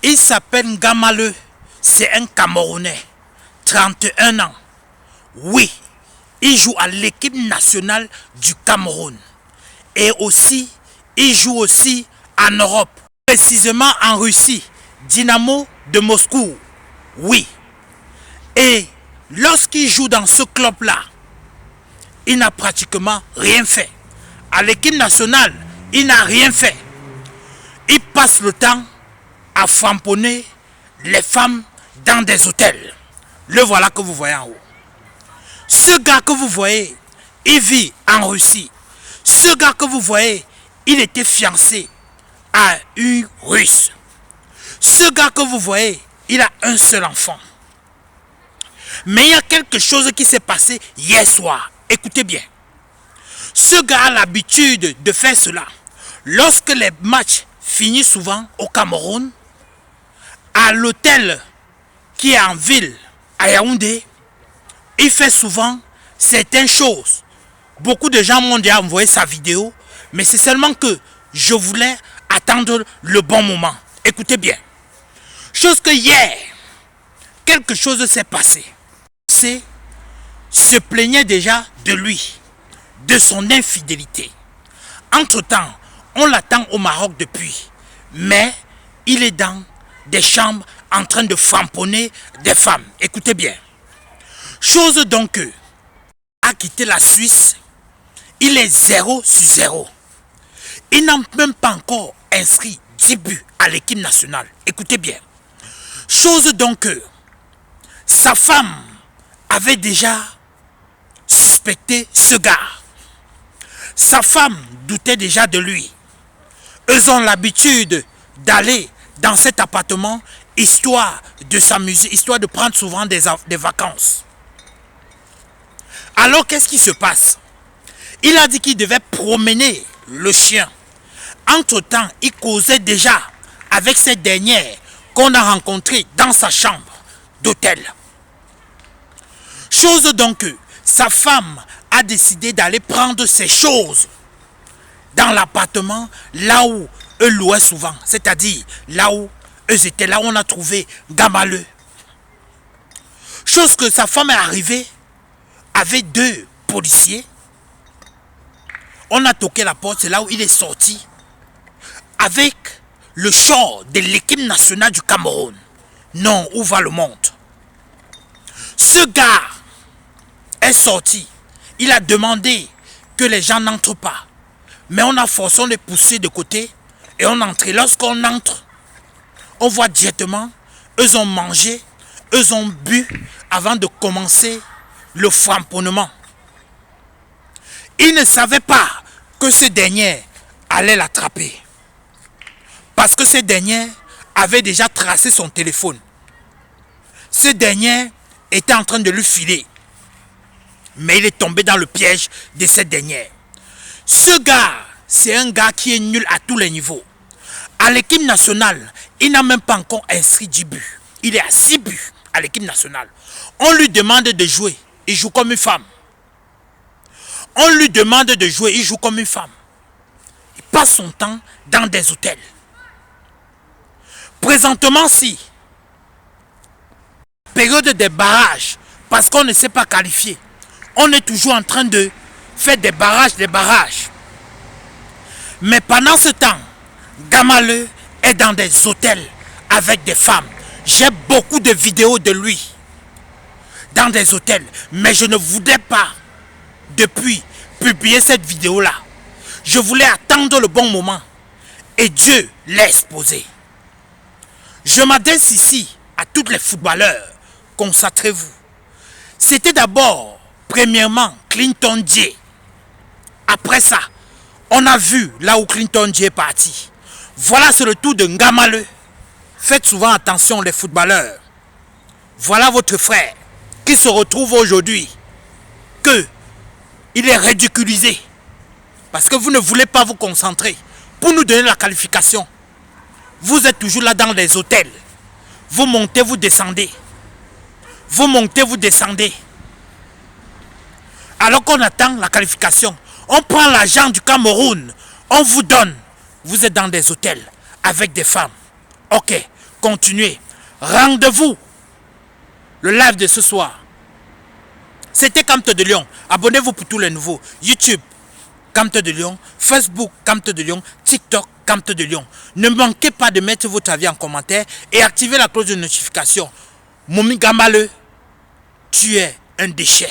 Il s'appelle Ngamaleu. C'est un Camerounais. 31 ans. Oui, il joue à l'équipe nationale du Cameroun. Et aussi, il joue aussi en Europe. Précisément en Russie. Dynamo de Moscou. Oui. Et lorsqu'il joue dans ce club-là, il n'a pratiquement rien fait. À l'équipe nationale, il n'a rien fait. Il passe le temps à framponner les femmes dans des hôtels. Le voilà que vous voyez en haut. Ce gars que vous voyez, il vit en Russie. Ce gars que vous voyez, il était fiancé à une Russe. Ce gars que vous voyez, il a un seul enfant. Mais il y a quelque chose qui s'est passé hier soir. Écoutez bien. Ce gars a l'habitude de faire cela. Lorsque les matchs finissent souvent au Cameroun, à l'hôtel qui est en ville, à Yaoundé, il fait souvent certaines choses. Beaucoup de gens m'ont déjà envoyé sa vidéo, mais c'est seulement que je voulais attendre le bon moment. Écoutez bien. Chose que hier, quelque chose s'est passé. C'est se plaignait déjà de lui, de son infidélité. Entre-temps, on l'attend au Maroc depuis, mais il est dans des chambres en train de framponner des femmes. Écoutez bien. Chose donc a quitté la Suisse, il est 0-0. Il n'a même pas encore inscrit 10 buts à l'équipe nationale. Écoutez bien. Chose donc sa femme avait déjà suspecté ce gars. Sa femme doutait déjà de lui. Eux ont l'habitude d'aller dans cet appartement histoire de s'amuser, histoire de prendre souvent des vacances. Alors qu'est-ce qui se passe? Il a dit qu'il devait promener le chien. Entre-temps, il causait déjà avec cette dernière qu'on a rencontrée dans sa chambre d'hôtel. Chose donc, sa femme a décidé d'aller prendre ses choses dans l'appartement là où eux louaient souvent. C'est-à-dire là où eux étaient, là où on a trouvé Ngamaleu. Chose que sa femme est arrivée avec 2 policiers. On a toqué la porte, c'est là où il est sorti avec le short de l'équipe nationale du Cameroun. Non, où va le monde? Ce gars est sorti. Il a demandé que les gens n'entrent pas. Mais on a forcé, on les poussé de côté et on entre. Lorsqu'on entre, on voit directement, eux ont mangé, eux ont bu avant de commencer le framponnement. Ils ne savaient pas que ce dernier allait l'attraper. Parce que ce dernier avait déjà tracé son téléphone. Ce dernier était en train de lui filer. Mais il est tombé dans le piège de cette dernière. Ce gars, c'est un gars qui est nul à tous les niveaux. À l'équipe nationale, il n'a même pas encore inscrit 10 buts. Il est à 6 buts à l'équipe nationale. On lui demande de jouer. Il joue comme une femme. On lui demande de jouer. Il joue comme une femme. Il passe son temps dans des hôtels. Présentement, si période des barrages, parce qu'on ne sait pas qualifier, on est toujours en train de faire des barrages. Mais pendant ce temps, Ngamaleu est dans des hôtels avec des femmes. J'ai beaucoup de vidéos de lui dans des hôtels, mais je ne voulais pas depuis publier cette vidéo-là. Je voulais attendre le bon moment et Dieu l'a exposé. Je m'adresse ici à tous les footballeurs, concentrez-vous. C'était d'abord, premièrement, Clinton J. Après ça, on a vu là où Clinton J est parti. Voilà, c'est le tour de Ngamaleu. Faites souvent attention les footballeurs. Voilà votre frère qui se retrouve aujourd'hui que il est ridiculisé parce que vous ne voulez pas vous concentrer pour nous donner la qualification. Vous êtes toujours là dans les hôtels. Vous montez, vous descendez. Vous montez, vous descendez. Alors qu'on attend la qualification, on prend l'argent du Cameroun, on vous donne. Vous êtes dans des hôtels avec des femmes. Ok, continuer. Rendez-vous le live de ce soir. C'était Camte de Lion. Abonnez-vous pour tous les nouveaux. YouTube, Camte de Lion. Facebook, Camte de Lion. TikTok, Camte de Lion. Ne manquez pas de mettre votre avis en commentaire et activez la cloche de notification. Momi Gamale, tu es un déchet.